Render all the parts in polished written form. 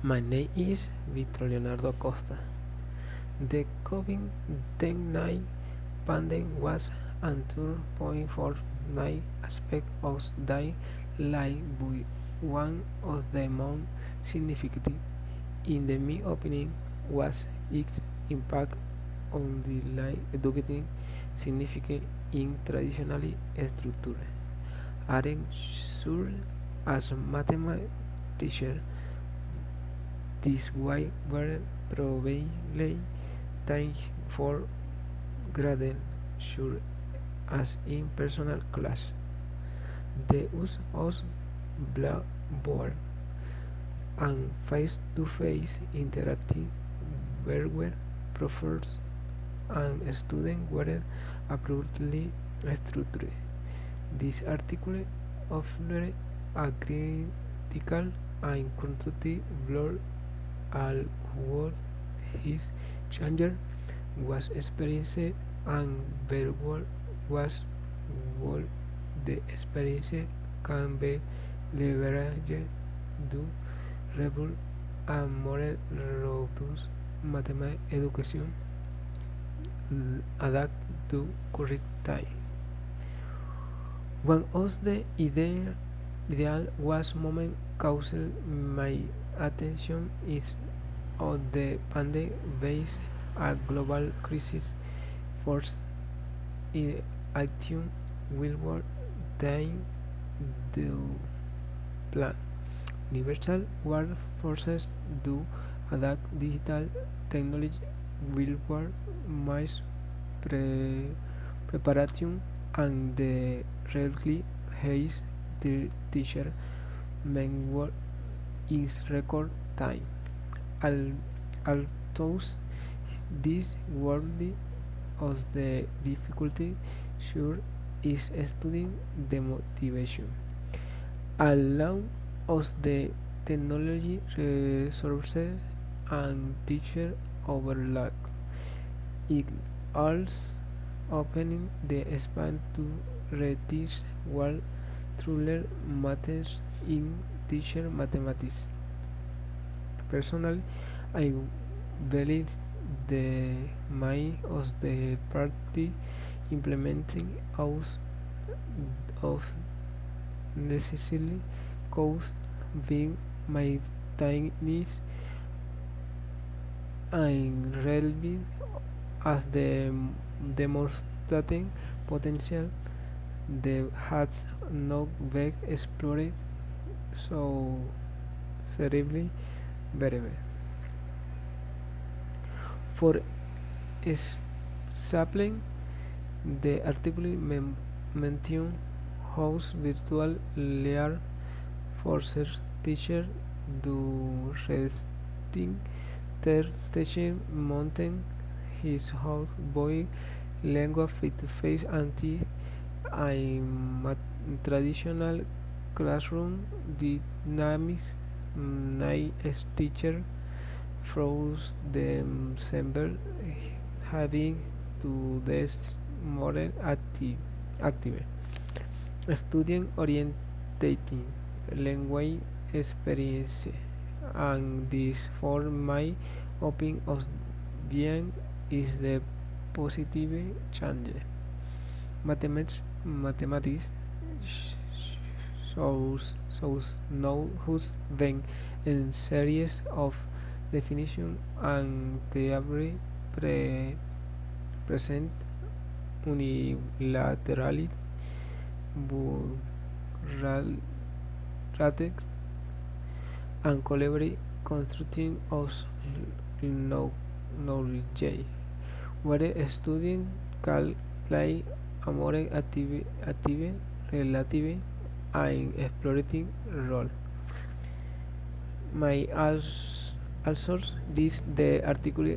My name is Victor Leonardo Costa. The COVID-19 pandemic was an 2.49 aspect of daily life but one of the most significant, in my opinion, was its impact on the life educating significant in traditionally structure. Aren't sure as a mathematician this why were probably time for graded sure as in personal class. The use of Blackboard and face-to-face interacting where professors and students were appropriately structured. This article offered a critical and constructive blur all what his changer was experienced and verbal was what the experience can be leveraged to rebuild a more robust mathematics education adapt to current time. One of the ideal was moment caused my attention is on the pandemic based a global crisis forced in action will work time to plan. Universal workforces do adapt digital technology will work mass preparation and the really haze the teacher main work is record time. Al- Although this worthy of the difficulty sure is studying the motivation. Allow us the technology resources and teacher overlap. It also opening the span to reteach what truly matters in teacher mathematics. Personally, I believe the mind of the party implementing out of necessarily cause being my tiny and relevant as the demonstrating potential they had not been explored so cerebrally variable. For example, the article mentioned how virtual learn forces teachers to rethink their teaching mountain his house boy language face-to-face anti and traditional classroom dynamics night teacher froze themselves having to this more active student orientating language experience and this for my opinion of being is the positive change. Mathematics shows now who's been in series of definition and theory pre present unilaterally bureaucratic and collaborative constructing of knowledge, where a student can play a more active relative and explorating role. My also this the article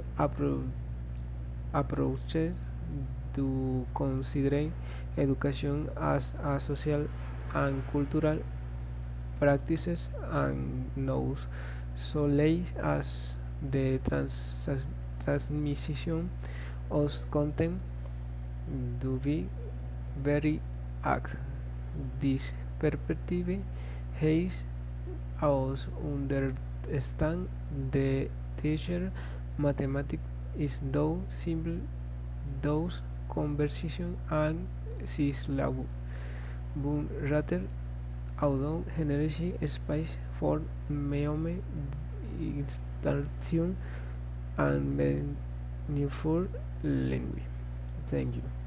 approaches to considering education as a social and cultural practices and knows so late as the transmission of content to be very act. This perspective has us understand the teacher. Mathematics is though simple those conversation and syllable, but rather although generation space for memory, instruction, and meaningful learning. Thank you.